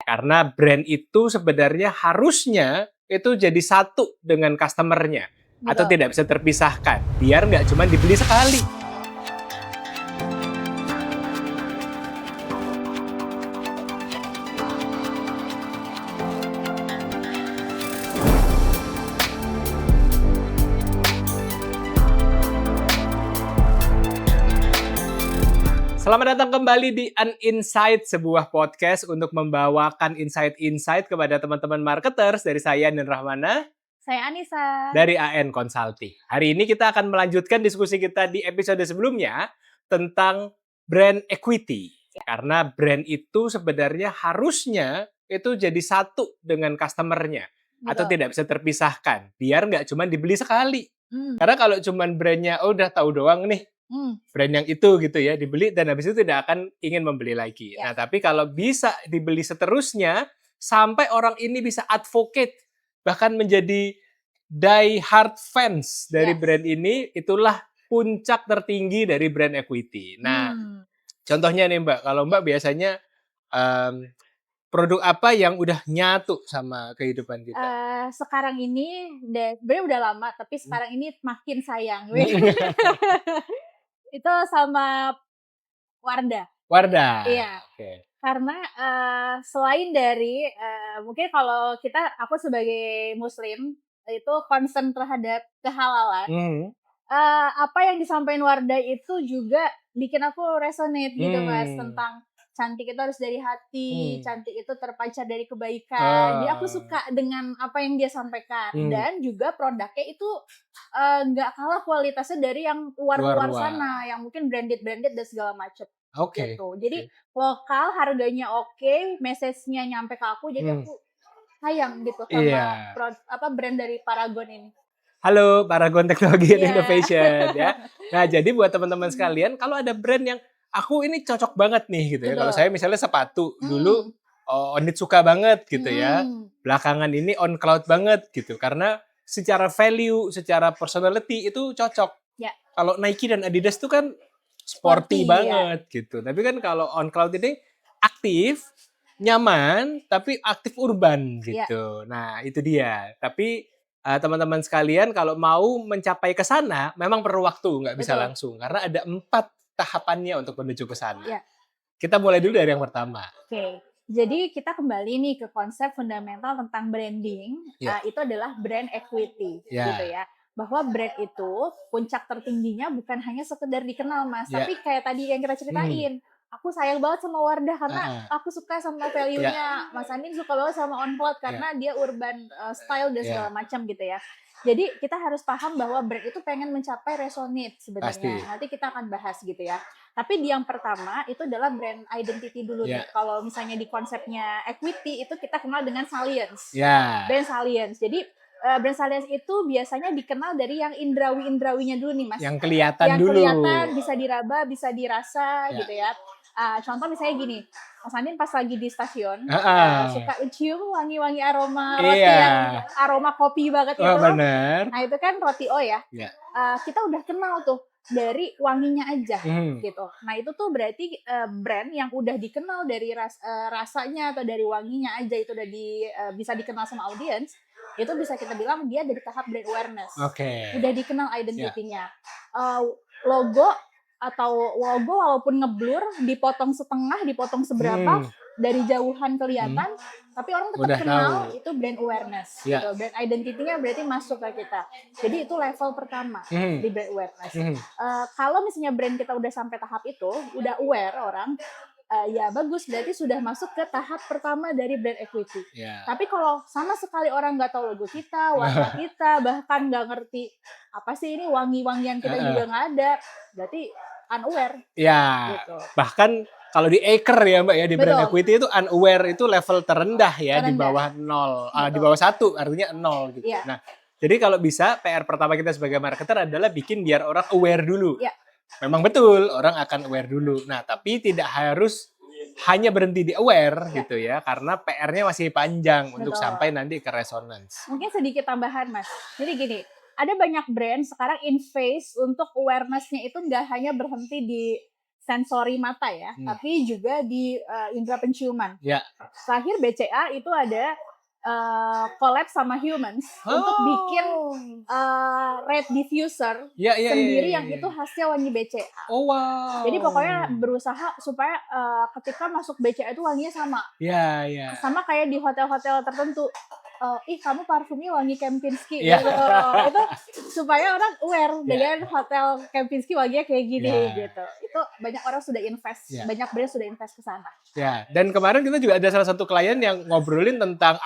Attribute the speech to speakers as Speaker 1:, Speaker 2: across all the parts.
Speaker 1: Karena brand itu sebenarnya harusnya itu jadi satu dengan customer-nya. Atau
Speaker 2: Betul.
Speaker 1: tidak bisa terpisahkan. Biar nggak cuma dibeli sekali. Selamat datang kembali di Uninsight, sebuah podcast untuk membawakan insight-insight kepada teman-teman marketers dari saya, Nin Rahmana.
Speaker 2: Saya Anissa.
Speaker 1: Dari AN Consulting. Hari ini kita akan melanjutkan diskusi kita di episode sebelumnya tentang brand equity. Karena brand itu sebenarnya harusnya itu jadi satu dengan customer-nya. Atau tidak bisa terpisahkan. Biar nggak cuma dibeli sekali. Karena kalau cuma brandnya, udah tahu doang nih. Brand yang itu gitu ya, dibeli dan habis itu tidak akan ingin membeli lagi. Nah, tapi kalau bisa dibeli seterusnya, sampai orang ini bisa advocate, bahkan menjadi die hard fans dari brand ini, itulah puncak tertinggi dari brand equity. Nah, contohnya nih Mbak, kalau Mbak biasanya produk apa yang udah nyatu sama kehidupan kita?
Speaker 2: Sekarang ini, sebenarnya udah lama, tapi sekarang ini makin sayang. Itu sama Wardah.
Speaker 1: Wardah.
Speaker 2: Iya.
Speaker 1: Okay.
Speaker 2: Karena selain dari mungkin kalau aku sebagai Muslim itu concern terhadap kehalalan. Apa yang disampaikan Wardah itu juga bikin aku resonate gitu Mas, tentang cantik itu harus dari hati, cantik itu terpancar dari kebaikan. Jadi aku suka dengan apa yang dia sampaikan. Dan juga produknya itu nggak kalah kualitasnya dari yang luar-luar sana, yang mungkin branded dan segala macam. Gitu. Jadi lokal, harganya oke, message-nya nyampe ke aku, jadi aku sayang gitu sama brand dari Paragon ini.
Speaker 1: Halo Paragon Teknologi and Innovation ya. Nah, jadi buat teman-teman sekalian, kalau ada brand yang aku ini cocok banget nih gitu ya. Kalau saya misalnya sepatu, dulu Onitsuka banget gitu ya. Belakangan ini On Cloud banget gitu. Karena secara value, secara personality itu cocok. Kalau Nike dan Adidas itu kan sporty banget gitu. Tapi kan kalau On Cloud ini aktif, nyaman, tapi aktif urban gitu. Nah, itu dia. Tapi teman-teman sekalian kalau mau mencapai ke sana memang perlu waktu, nggak bisa langsung. Karena ada 4 tahapannya untuk menuju ke sana. Kita mulai dulu dari yang pertama.
Speaker 2: Oke. Jadi kita kembali nih ke konsep fundamental tentang branding. Itu adalah brand equity gitu ya. Bahwa brand itu puncak tertingginya bukan hanya sekedar dikenal Mas, tapi kayak tadi yang kita ceritain. Aku sayang banget sama Wardah karena aku suka sama value-nya. Mas Andin suka banget sama On Cloud karena dia urban style dan segala macam gitu ya. Jadi kita harus paham bahwa brand itu pengen mencapai resonate sebenarnya. Nanti kita akan bahas gitu ya. Tapi di yang pertama itu adalah brand identity dulu nih. Kalau misalnya di konsepnya equity itu kita kenal dengan salience. Brand salience. Jadi brand salience itu biasanya dikenal dari yang indrawi-indrawinya dulu nih Mas.
Speaker 1: Yang kelihatan
Speaker 2: yang
Speaker 1: dulu.
Speaker 2: Yang kelihatan, bisa diraba, bisa dirasa gitu ya. Contoh misalnya gini, Mas Andin pas lagi di stasiun suka cium wangi-wangi aroma roti yang aroma kopi banget itu.
Speaker 1: Bener.
Speaker 2: Nah itu kan roti O ya. Kita udah kenal tuh dari wanginya aja gitu. Nah itu tuh berarti brand yang udah dikenal dari rasanya atau dari wanginya aja itu udah bisa dikenal sama audiens. Itu bisa kita bilang dia dari tahap brand awareness. Udah dikenal identity-nya. Logo walaupun ngeblur, dipotong setengah, dipotong seberapa, dari jauhan kelihatan, tapi orang tetap kenal tahu. Itu brand awareness. Gitu. Brand identity-nya berarti masuk ke kita. Jadi itu level pertama di brand awareness. Kalau misalnya brand kita udah sampai tahap itu, udah aware orang, ya bagus, berarti sudah masuk ke tahap pertama dari brand equity. Tapi kalau sama sekali orang nggak tahu logo kita, warna kita, bahkan nggak ngerti apa sih ini wangi-wangian kita juga nggak ada, berarti unaware. Gitu.
Speaker 1: Bahkan kalau di Acre ya Mbak ya, di brand equity itu unaware itu level terendah ya, di bawah 0, di bawah 1 artinya 0 gitu. Nah, jadi kalau bisa PR pertama kita sebagai marketer adalah bikin biar orang aware dulu. Memang betul orang akan aware dulu. Nah, tapi tidak harus hanya berhenti di aware gitu ya, karena PR-nya masih panjang untuk sampai nanti ke resonance.
Speaker 2: Mungkin sedikit tambahan Mas. Jadi gini, ada banyak brand sekarang in phase untuk awareness-nya itu nggak hanya berhenti di sensori mata ya, tapi juga di indera penciuman.
Speaker 1: Ya.
Speaker 2: Terakhir BCA itu ada collab sama humans untuk bikin red diffuser sendiri yang itu khasnya wangi BCA.
Speaker 1: Oh wow.
Speaker 2: Jadi pokoknya berusaha supaya ketika masuk BCA itu wanginya sama.
Speaker 1: Iya.
Speaker 2: Sama kayak di hotel-hotel tertentu. Kamu parfumnya wangi Kempinski
Speaker 1: gitu.
Speaker 2: Itu supaya orang aware dengan hotel Kempinski wanginya kayak gini gitu. Itu banyak orang sudah invest, banyak brand sudah invest ke sana.
Speaker 1: Ya, dan kemarin kita juga ada salah satu klien yang ngobrolin tentang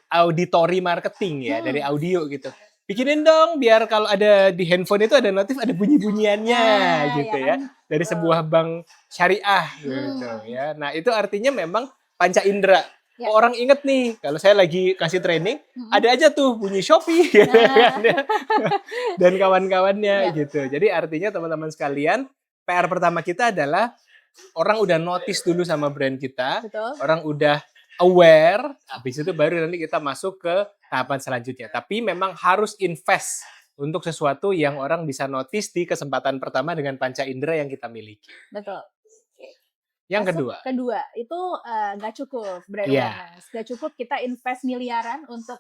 Speaker 1: auditory marketing ya, dari audio gitu. Bikinin dong biar kalau ada di handphone itu ada notif, ada bunyi-bunyiannya gitu ya. Dari sebuah bank syariah gitu ya. Nah, itu artinya memang panca indera. Orang inget nih, kalau saya lagi kasih training, ada aja tuh bunyi Shopee gitu kan, dan kawan-kawannya gitu. Jadi artinya teman-teman sekalian, PR pertama kita adalah orang udah notice dulu sama brand kita, orang udah aware, habis itu baru nanti kita masuk ke tahapan selanjutnya. Tapi memang harus invest untuk sesuatu yang orang bisa notice di kesempatan pertama dengan panca indera yang kita miliki.
Speaker 2: Betul.
Speaker 1: Yang
Speaker 2: kedua itu nggak cukup brand awareness, nggak cukup kita invest miliaran untuk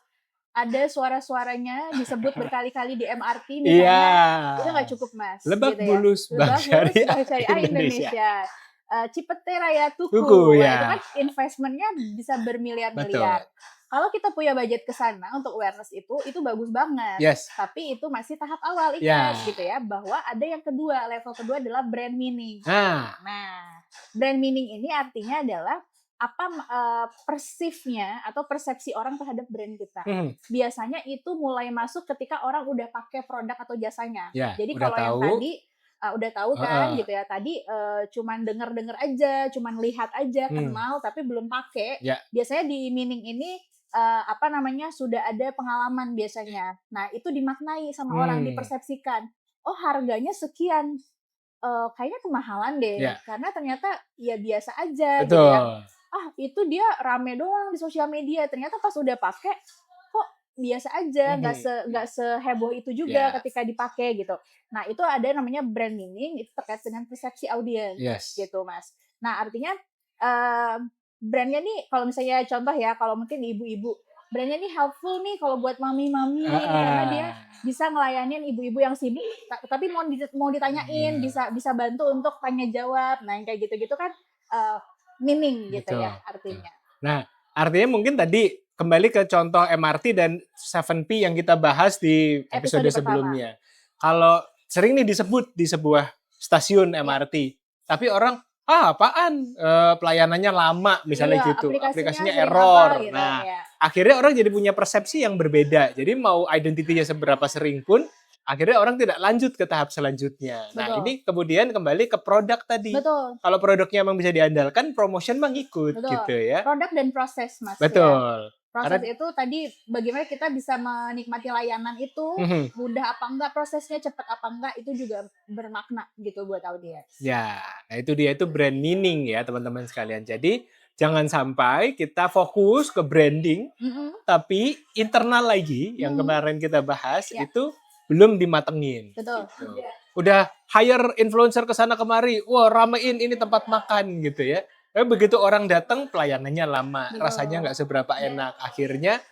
Speaker 2: ada suara-suaranya disebut berkali-kali di MRT misalnya, itu nggak cukup Mas.
Speaker 1: Lebak
Speaker 2: gitu
Speaker 1: Bulus Bank Syariah
Speaker 2: Indonesia. Cipete Raya Tuku
Speaker 1: itu
Speaker 2: kan investmentnya bisa bermiliar-miliar. Kalau kita punya budget ke sana untuk awareness itu bagus banget. Tapi itu masih tahap awal gitu ya, bahwa ada yang kedua, level kedua adalah brand meaning. Nah, brand meaning ini artinya adalah apa persifnya atau persepsi orang terhadap brand kita. Biasanya itu mulai masuk ketika orang udah pakai produk atau jasanya. Jadi kalau yang tadi udah tahu kan gitu ya, tadi cuman denger aja, cuman lihat aja, kenal tapi belum pakai. Biasanya di meaning ini sudah ada pengalaman biasanya. Nah, itu dimaknai sama orang, dipersepsikan. Oh, harganya sekian. Kayaknya kemahalan deh. Karena ternyata ya biasa aja gitu ya. Itu dia rame doang di sosial media. Ternyata pas udah pakai kok biasa aja, nggak seheboh itu juga ketika dipakai gitu. Nah, itu ada namanya brand meaning, itu terkait dengan persepsi audiens gitu, Mas. Nah, artinya brandnya nih, kalau misalnya contoh ya, kalau mungkin ibu-ibu, brandnya nih helpful nih kalau buat mami-mami karena dia bisa ngelayanin ibu-ibu yang sibuk, tapi mau ditanyain, bisa bantu untuk tanya jawab. Nah, yang kayak gitu-gitu kan meaning gitu ya artinya.
Speaker 1: Nah, artinya mungkin tadi kembali ke contoh MRT dan 7P yang kita bahas di episode sebelumnya. Kalau sering nih disebut di sebuah stasiun MRT, tapi orang apaan pelayanannya lama misalnya gitu, aplikasinya error.
Speaker 2: Gitu,
Speaker 1: akhirnya orang jadi punya persepsi yang berbeda. Jadi mau identitinya seberapa sering pun akhirnya orang tidak lanjut ke tahap selanjutnya. Nah, ini kemudian kembali ke produk tadi. Kalau produknya memang bisa diandalkan, promotion mah ngikut gitu ya.
Speaker 2: Produk dan proses, Mas.
Speaker 1: Betul.
Speaker 2: Proses itu tadi bagaimana kita bisa menikmati layanan itu, mudah apa enggak prosesnya, cepat apa enggak, itu juga bermakna gitu buat audiens.
Speaker 1: Ya, nah itu dia, itu brand meaning ya teman-teman sekalian. Jadi jangan sampai kita fokus ke branding, tapi internal lagi yang kemarin kita bahas itu belum dimatengin.
Speaker 2: Betul.
Speaker 1: Gitu. Udah hire influencer ke sana kemari, wah ramein ini tempat makan gitu ya. Tapi begitu orang datang pelayanannya lama, rasanya nggak seberapa enak, akhirnya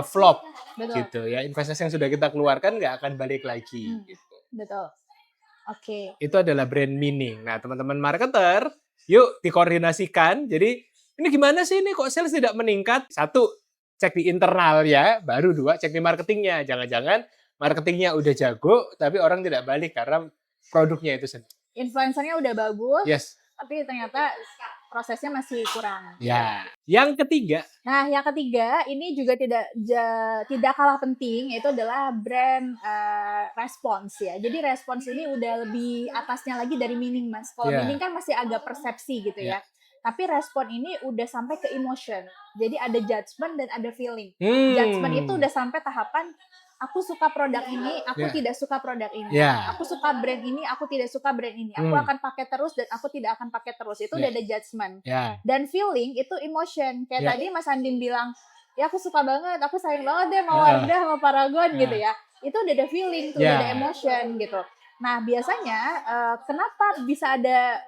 Speaker 1: flop gitu ya. Investasi yang sudah kita keluarkan nggak akan balik lagi. Gitu.
Speaker 2: Betul. Oke.
Speaker 1: Itu adalah brand meaning. Nah, teman-teman marketer, yuk dikoordinasikan. Jadi ini gimana sih ini kok sales tidak meningkat? 1, cek di internal ya. Baru 2, cek di marketingnya. Jangan-jangan marketingnya udah jago, tapi orang tidak balik karena produknya itu sendiri.
Speaker 2: Influencernya udah bagus, tapi ternyata prosesnya masih kurang.
Speaker 1: Ya. Yang ketiga.
Speaker 2: Nah, yang ketiga ini juga tidak kalah penting, itu adalah brand response ya. Jadi response ini udah lebih atasnya lagi dari meaning, Mas. Kalau meaning kan masih agak persepsi gitu ya. Tapi respon ini udah sampai ke emotion. Jadi ada judgment dan ada feeling. Judgment itu udah sampai tahapan aku suka produk ini, aku tidak suka produk ini. Aku suka brand ini, aku tidak suka brand ini. Aku akan pakai terus dan aku tidak akan pakai terus. Itu udah ada judgment. Dan feeling itu emotion. Kayak tadi Mas Andin bilang, ya aku suka banget, aku sayang banget deh sama Wardah, sama Paragon gitu ya. Itu udah ada feeling, tuh udah ada emotion gitu. Nah, biasanya kenapa bisa ada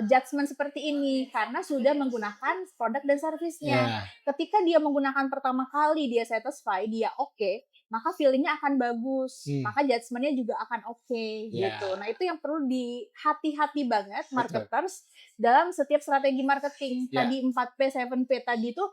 Speaker 2: judgement seperti ini? Karena sudah menggunakan produk dan servisnya.
Speaker 1: Ya,
Speaker 2: Ketika dia menggunakan pertama kali, dia satisfy, dia oke, maka feeling-nya akan bagus. Maka judgement-nya juga akan oke,
Speaker 1: Ya.
Speaker 2: gitu. Nah, itu yang perlu hati-hati banget
Speaker 1: Betul.
Speaker 2: marketers dalam setiap strategi marketing.
Speaker 1: Ya.
Speaker 2: Tadi 4P, 7P tadi itu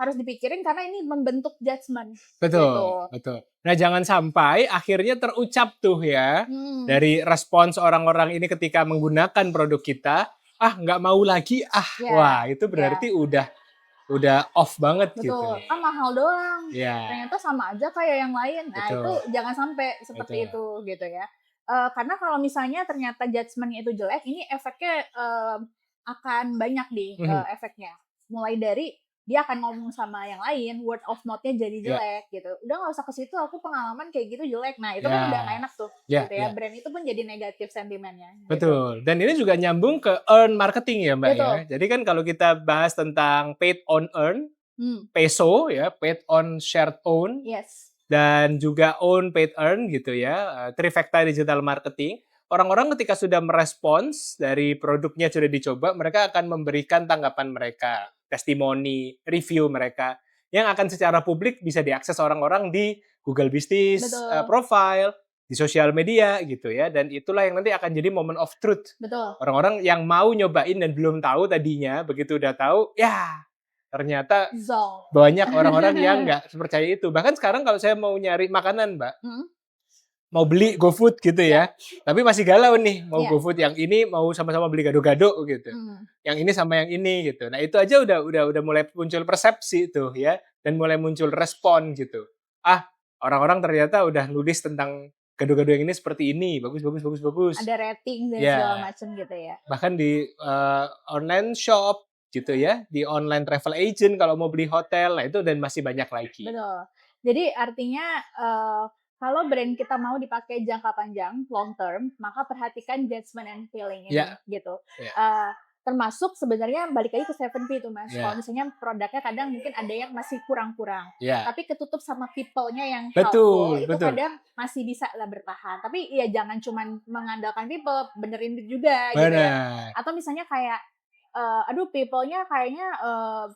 Speaker 2: harus dipikirin karena ini membentuk judgement.
Speaker 1: Betul,
Speaker 2: Gitu.
Speaker 1: betul. Nah, jangan sampai akhirnya terucap tuh ya
Speaker 2: Hmm.
Speaker 1: dari respons orang-orang ini ketika menggunakan produk kita, nggak mau lagi,
Speaker 2: Ya,
Speaker 1: wah itu berarti udah off banget gitu.
Speaker 2: betul. Kan mahal doang.
Speaker 1: Ya,
Speaker 2: Ternyata sama aja kayak yang lain. Nah, itu
Speaker 1: betul.
Speaker 2: jangan sampai seperti itu gitu ya. Karena kalau misalnya ternyata judgement-nya itu jelek, ini efeknya akan banyak nih efeknya. Mulai dari dia akan ngomong sama yang lain, word of mouth-nya jadi jelek gitu. Udah nggak usah ke situ, aku pengalaman kayak gitu jelek. Nah, itu kan udah nggak enak tuh, gitu ya. Brand itu pun jadi negatif sentimennya. Gitu.
Speaker 1: Betul. Dan ini juga nyambung ke earn marketing ya, Mbak
Speaker 2: Betul.
Speaker 1: ya. Jadi kan kalau kita bahas tentang paid on earn, PESO ya, paid on shared own,
Speaker 2: yes,
Speaker 1: dan juga own paid earn gitu ya, trifecta digital marketing. Orang-orang ketika sudah merespons dari produknya sudah dicoba, mereka akan memberikan tanggapan mereka, testimoni, review mereka yang akan secara publik bisa diakses orang-orang di Google Business Profile, di sosial media gitu ya, dan itulah yang nanti akan jadi moment of truth.
Speaker 2: Betul.
Speaker 1: Orang-orang yang mau nyobain dan belum tahu tadinya, begitu udah tahu, ya ternyata banyak orang-orang yang nggak percaya itu. Bahkan sekarang kalau saya mau nyari makanan, Mbak, mau beli GoFood gitu ya, tapi masih galau nih, mau GoFood yang ini mau sama-sama beli gado-gado gitu, yang ini sama yang ini gitu. Nah itu aja udah mulai muncul persepsi tuh ya, dan mulai muncul respon gitu. Orang-orang ternyata udah nulis tentang gado-gado yang ini seperti ini, bagus.
Speaker 2: Ada rating dan segala macam gitu ya.
Speaker 1: Bahkan di online shop gitu ya, di online travel agent kalau mau beli hotel, nah itu dan masih banyak lagi.
Speaker 2: Betul. Jadi artinya kalau brand kita mau dipakai jangka panjang, long term, maka perhatikan judgment and feeling ini gitu. Termasuk sebenarnya balik lagi ke 7P itu Mas. Kalau misalnya produknya kadang mungkin ada yang masih kurang-kurang. Tapi ketutup sama people-nya yang helpful, itu kadang masih bisa lah bertahan. Tapi ya jangan cuma mengandalkan people, benerin juga gitu ya. Atau misalnya kayak aduh people-nya kayaknya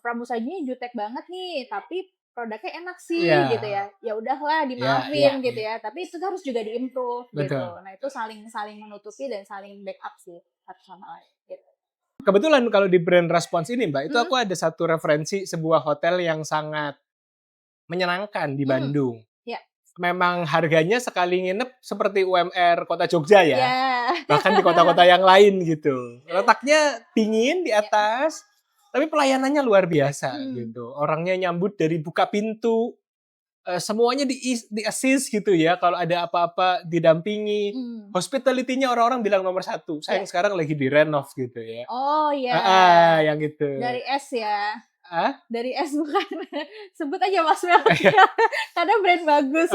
Speaker 2: pramusajinya jutek banget nih, tapi produknya enak sih gitu ya. Ya udahlah dimaafin gitu ya. Tapi itu harus juga diimprove gitu. Nah, itu saling menutupi dan saling backup sih satu sama lain gitu.
Speaker 1: Kebetulan kalau di brand response ini, Mbak, itu aku ada satu referensi sebuah hotel yang sangat menyenangkan di Bandung. Memang harganya sekali nginep seperti UMR Kota Jogja ya. Bahkan di kota-kota yang lain gitu. Letaknya dingin di atas, tapi pelayanannya luar biasa gitu. Orangnya nyambut dari buka pintu, semuanya di-assist gitu ya. Kalau ada apa-apa didampingi. Hospitality-nya orang-orang bilang nomor 1. Sayang sekarang lagi direnov gitu ya.
Speaker 2: Oh iya.
Speaker 1: Yang gitu.
Speaker 2: Dari S ya. Dari S bukan. Sebut aja Mas Mel. Karena brand bagus.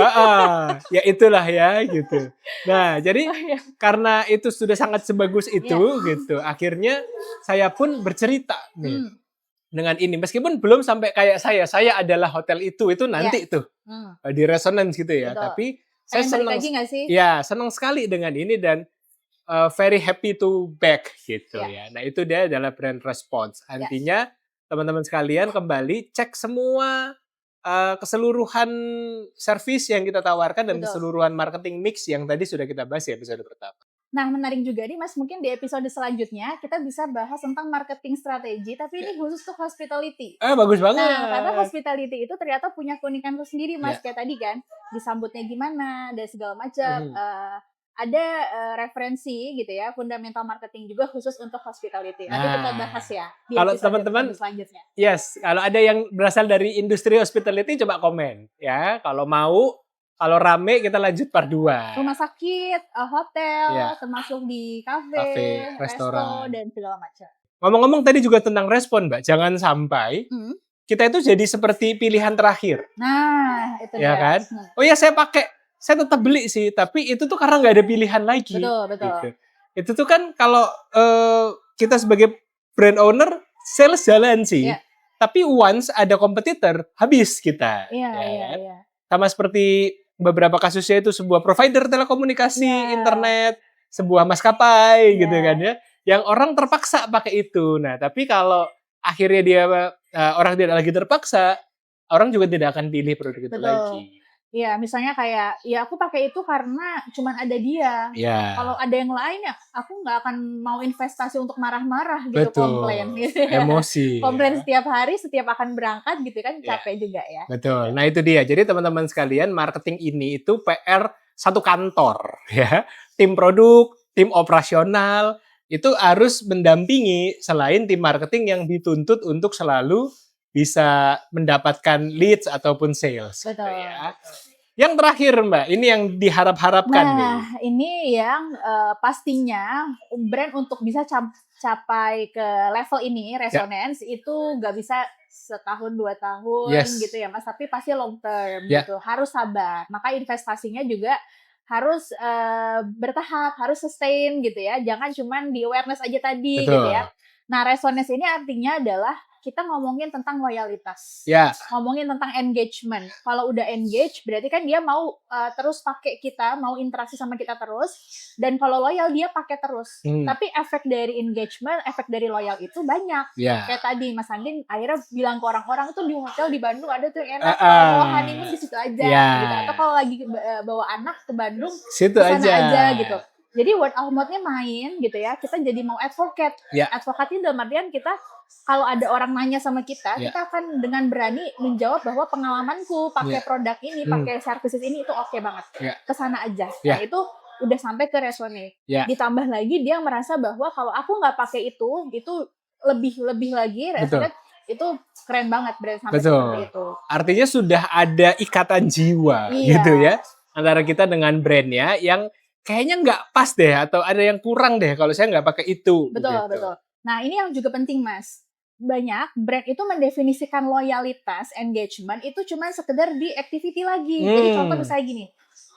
Speaker 1: Ya itulah ya gitu. Nah, jadi karena itu sudah sangat sebagus itu gitu. Akhirnya saya pun bercerita nih dengan ini. Meskipun belum sampai kayak saya adalah hotel itu nanti tuh di resonance gitu ya.
Speaker 2: Betul.
Speaker 1: Tapi saya senang.
Speaker 2: Sih?
Speaker 1: Ya, senang sekali dengan ini dan very happy to back gitu ya. Nah, itu dia adalah brand response. Artinya teman-teman sekalian kembali cek semua keseluruhan service yang kita tawarkan dan keseluruhan marketing mix yang tadi sudah kita bahas di episode pertama.
Speaker 2: Nah, menarik juga nih Mas, mungkin di episode selanjutnya kita bisa bahas tentang marketing strategi, tapi ini khusus untuk hospitality.
Speaker 1: Bagus banget.
Speaker 2: Nah, karena hospitality itu ternyata punya keunikan tersendiri Mas, kayak tadi kan, disambutnya gimana, dan segala macam. Ada referensi gitu ya, fundamental marketing juga khusus untuk hospitality. Nanti kita bahas ya di
Speaker 1: kalau
Speaker 2: episode
Speaker 1: teman-teman
Speaker 2: selanjutnya.
Speaker 1: Kalau ada yang berasal dari industri hospitality coba komen ya. Kalau mau, kalau rame kita lanjut part 2.
Speaker 2: Rumah sakit, hotel, termasuk di kafe, restoran, dan segala macam.
Speaker 1: Ngomong-ngomong tadi juga tentang respon, Mbak. Jangan sampai kita itu jadi seperti pilihan terakhir.
Speaker 2: Nah, itu
Speaker 1: ya kan? Oh ya saya pakai. Saya tetap beli sih, tapi itu tuh karena nggak ada pilihan lagi.
Speaker 2: Betul.
Speaker 1: Gitu. Itu tuh kan kalau kita sebagai brand owner, sales jalan sih. Tapi once ada kompetitor, habis kita. Sama seperti beberapa kasusnya itu sebuah provider telekomunikasi, internet, sebuah maskapai gitu
Speaker 2: Iya.
Speaker 1: kan ya, yang orang terpaksa pakai itu. Nah, tapi kalau akhirnya dia orang tidak lagi terpaksa, orang juga tidak akan pilih produk itu
Speaker 2: Betul.
Speaker 1: lagi.
Speaker 2: Iya, misalnya kayak, ya aku pakai itu karena cuman ada dia. Kalau
Speaker 1: Ya,
Speaker 2: ada yang lain ya aku nggak akan mau investasi untuk marah-marah gitu, komplain
Speaker 1: betul.
Speaker 2: gitu ya.
Speaker 1: Emosi
Speaker 2: Komplain
Speaker 1: ya.
Speaker 2: setiap hari, setiap akan berangkat gitu kan
Speaker 1: Ya,
Speaker 2: capek juga ya.
Speaker 1: betul. Nah, itu dia. Jadi teman-teman sekalian, marketing ini itu PR satu kantor ya. Tim produk, tim operasional itu harus mendampingi selain tim marketing yang dituntut untuk selalu bisa mendapatkan leads ataupun sales gitu
Speaker 2: Betul,
Speaker 1: ya.
Speaker 2: betul.
Speaker 1: Yang terakhir, Mbak, ini yang diharap-harapkan nih.
Speaker 2: Nah, ini yang pastinya brand untuk bisa capai ke level ini,
Speaker 1: Ya,
Speaker 2: resonance, itu nggak bisa setahun 2 tahun
Speaker 1: yes.
Speaker 2: gitu ya Mas, tapi pasti long term
Speaker 1: Ya,
Speaker 2: gitu, harus sabar. Maka investasinya juga harus bertahap, harus sustain gitu ya, jangan cuman di awareness aja tadi gitu ya.
Speaker 1: betul.
Speaker 2: Nah, resonance ini artinya adalah kita ngomongin tentang loyalitas.
Speaker 1: Ya,
Speaker 2: Ngomongin tentang engagement. Kalau udah engage, berarti kan dia mau terus pakai kita, mau interaksi sama kita terus. Dan kalau loyal, dia pakai terus. Tapi efek dari engagement, efek dari loyal itu banyak.
Speaker 1: ya.
Speaker 2: Kayak tadi Mas Andin akhirnya bilang ke orang-orang tuh di hotel di Bandung ada tuh yang enak, kalau mau honeymoon di situ aja
Speaker 1: Ya.
Speaker 2: gitu. Atau kalau lagi bawa anak ke Bandung,
Speaker 1: Situ
Speaker 2: ke sana aja
Speaker 1: aja.
Speaker 2: gitu. Jadi word of mouth-nya main gitu ya. Kita jadi mau advocate.
Speaker 1: Ya.
Speaker 2: Advocate itu dalam artian kita kalau ada orang nanya sama kita,
Speaker 1: Ya.
Speaker 2: kita akan dengan berani menjawab bahwa pengalamanku pakai
Speaker 1: Ya.
Speaker 2: produk ini, pakai services ini itu oke banget.
Speaker 1: Ya.
Speaker 2: Kesana aja.
Speaker 1: Ya.
Speaker 2: Nah itu udah sampai ke resonate.
Speaker 1: Ya.
Speaker 2: Ditambah lagi dia merasa bahwa kalau aku nggak pakai itu lebih lagi resonate. Itu keren banget brand sampai seperti itu.
Speaker 1: Artinya sudah ada ikatan jiwa gitu ya antara kita dengan brandnya yang kayaknya nggak pas deh atau ada yang kurang deh kalau saya nggak pakai itu.
Speaker 2: Betul,
Speaker 1: gitu.
Speaker 2: betul. Nah, ini yang juga penting, Mas. Banyak brand itu mendefinisikan loyalitas, engagement itu cuma sekedar di activity lagi. Jadi contoh misalnya gini,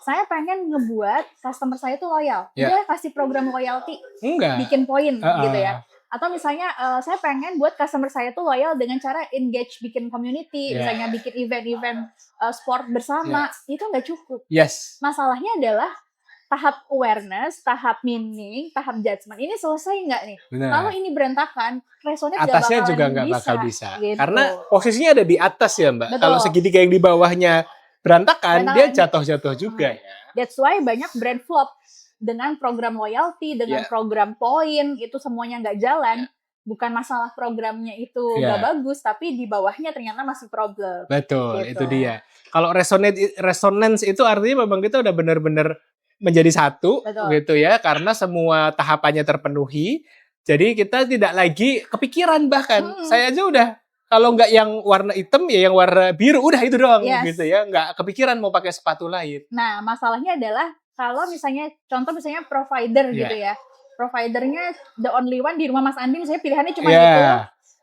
Speaker 2: saya pengen ngebuat customer saya itu loyal. Dia kasih program loyalty, bikin poin gitu ya. Atau misalnya saya pengen buat customer saya itu loyal dengan cara engage, bikin community, misalnya bikin event-event sport bersama, itu nggak cukup. Masalahnya adalah tahap awareness, tahap meaning, tahap judgment. Ini selesai nggak nih? Kalau ini berantakan, resonate
Speaker 1: atasnya juga nggak bakal bisa.
Speaker 2: Gitu.
Speaker 1: Karena posisinya ada di atas ya Mbak.
Speaker 2: Betul.
Speaker 1: Kalau segitiga yang di bawahnya berantakan, dia jatuh-jatuh juga ya.
Speaker 2: That's why banyak brand flop dengan program loyalty, dengan program poin, itu semuanya nggak jalan. Bukan masalah programnya itu nggak bagus, tapi di bawahnya ternyata masih problem.
Speaker 1: Betul,
Speaker 2: gitu.
Speaker 1: itu dia. Kalau resonance itu artinya memang kita udah benar-benar menjadi satu.
Speaker 2: Betul.
Speaker 1: Gitu ya, karena semua tahapannya terpenuhi. Jadi kita tidak lagi kepikiran bahkan. Saya aja udah kalau nggak yang warna hitam ya yang warna biru, udah itu doang gitu ya, nggak kepikiran mau pakai sepatu lain.
Speaker 2: Nah, masalahnya adalah kalau misalnya contoh misalnya provider gitu ya. Providernya the only one di rumah Mas Andi misalnya pilihannya cuma itu.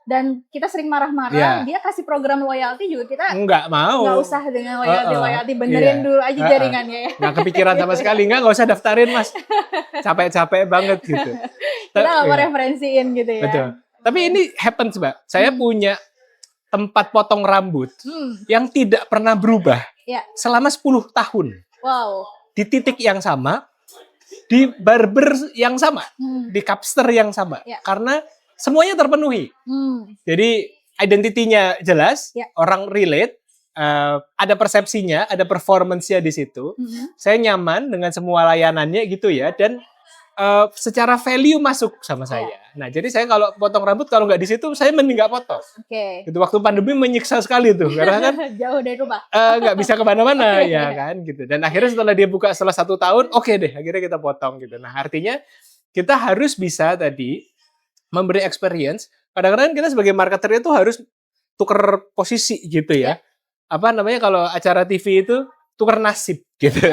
Speaker 2: Dan kita sering marah-marah, dia kasih program loyalty juga kita
Speaker 1: nggak mau.
Speaker 2: Nggak usah dengan loyalty, benerin dulu aja jaringannya ya.
Speaker 1: Nggak kepikiran sama sekali, nggak usah daftarin Mas. Capek-capek banget gitu.
Speaker 2: Kita nggak mau referensiin gitu ya.
Speaker 1: Betul. Tapi ini happens Mbak, saya punya tempat potong rambut yang tidak pernah berubah selama 10 tahun.
Speaker 2: Wow.
Speaker 1: Di titik yang sama, di barber yang sama, di capster yang sama. Karena semuanya terpenuhi. Jadi identitinya jelas, orang relate, ada persepsinya, ada performance-nya di situ. Saya nyaman dengan semua layanannya gitu ya, dan secara value masuk sama saya. Nah, jadi saya kalau potong rambut kalau nggak di situ, saya mending nggak potong. Itu waktu pandemi menyiksa sekali tuh, karena kan
Speaker 2: jauh dari rumah,
Speaker 1: nggak bisa kemana-mana ya kan gitu. Dan akhirnya setelah dia buka setelah 1 tahun, oke deh, akhirnya kita potong gitu. Nah, artinya kita harus bisa tadi memberi experience. Kadang-kadang kita sebagai marketer itu harus tuker posisi gitu ya. Apa namanya kalau acara TV itu tuker nasib gitu.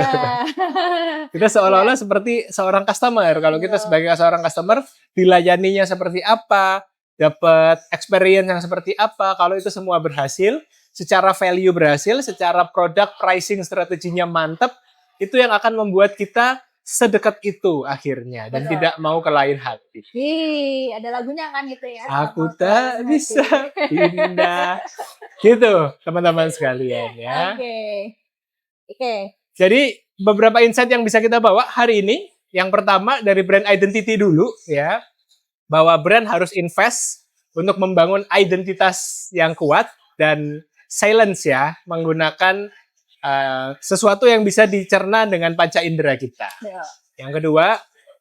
Speaker 1: Kita seolah-olah seperti seorang customer. Kalau kita sebagai seorang customer dilayaninya seperti apa, dapat experience yang seperti apa. Kalau itu semua berhasil, secara value berhasil, secara produk pricing strateginya mantap, itu yang akan membuat kita sedekat itu akhirnya dan tidak mau ke lain hati.
Speaker 2: Ada lagunya kan gitu ya.
Speaker 1: Aku tak bisa pindah. Gitu, teman-teman sekalian ya.
Speaker 2: Oke.
Speaker 1: Jadi beberapa insight yang bisa kita bawa hari ini Yang pertama dari brand identity dulu ya, bahwa brand harus invest untuk membangun identitas yang kuat dan silence ya, menggunakan sesuatu yang bisa dicerna dengan panca indera kita.
Speaker 2: Ya.
Speaker 1: Yang kedua,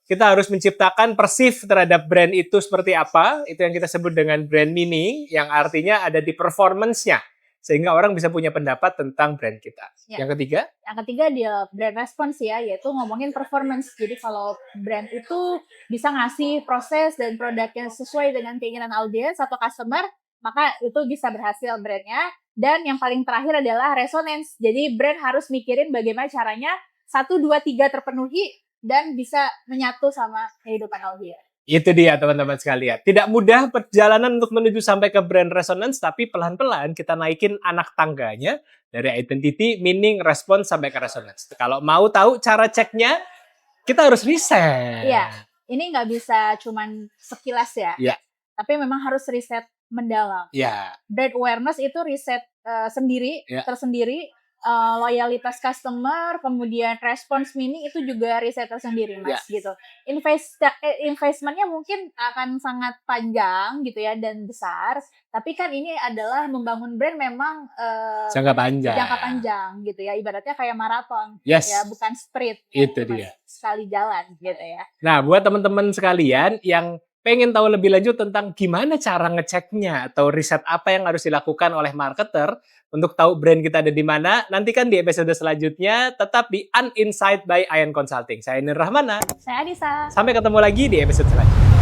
Speaker 1: kita harus menciptakan persif terhadap brand itu seperti apa, itu yang kita sebut dengan brand meaning, yang artinya ada di performance-nya, sehingga orang bisa punya pendapat tentang brand kita.
Speaker 2: Ya.
Speaker 1: Yang ketiga?
Speaker 2: Yang ketiga dia brand response ya, yaitu ngomongin performance. Jadi kalau brand itu bisa ngasih proses dan produknya sesuai dengan keinginan audiens atau customer, maka itu bisa berhasil brandnya. Dan yang paling terakhir adalah resonance. Jadi brand harus mikirin bagaimana caranya 1, 2, 3 terpenuhi dan bisa menyatu sama kehidupan audiens.
Speaker 1: Itu dia teman-teman sekalian. Tidak mudah perjalanan untuk menuju sampai ke brand resonance, tapi pelan-pelan kita naikin anak tangganya dari identity, meaning, response sampai ke resonance. Kalau mau tahu cara ceknya, kita harus riset.
Speaker 2: Iya, ini nggak bisa cuman sekilas ya.
Speaker 1: Iya.
Speaker 2: Tapi memang harus riset mendalam.
Speaker 1: Ya.
Speaker 2: Brand awareness itu riset sendiri, tersendiri. Loyalitas customer, kemudian response meaning itu juga riset tersendiri, Mas, gitu. Investmentnya mungkin akan sangat panjang gitu ya dan besar, tapi kan ini adalah membangun brand memang
Speaker 1: jangka panjang
Speaker 2: gitu ya, ibaratnya kayak maraton,
Speaker 1: yes.
Speaker 2: Ya bukan sprint.
Speaker 1: Itu dia.
Speaker 2: Sekali jalan gitu ya.
Speaker 1: Nah, buat teman-teman sekalian yang pengen tahu lebih lanjut tentang gimana cara ngeceknya atau riset apa yang harus dilakukan oleh marketer untuk tahu brand kita ada di mana, nantikan di episode selanjutnya tetap di Uninsight by Ayan Consulting. Saya Nur Rahmana.
Speaker 2: Saya Anissa.
Speaker 1: Sampai ketemu lagi di episode selanjutnya.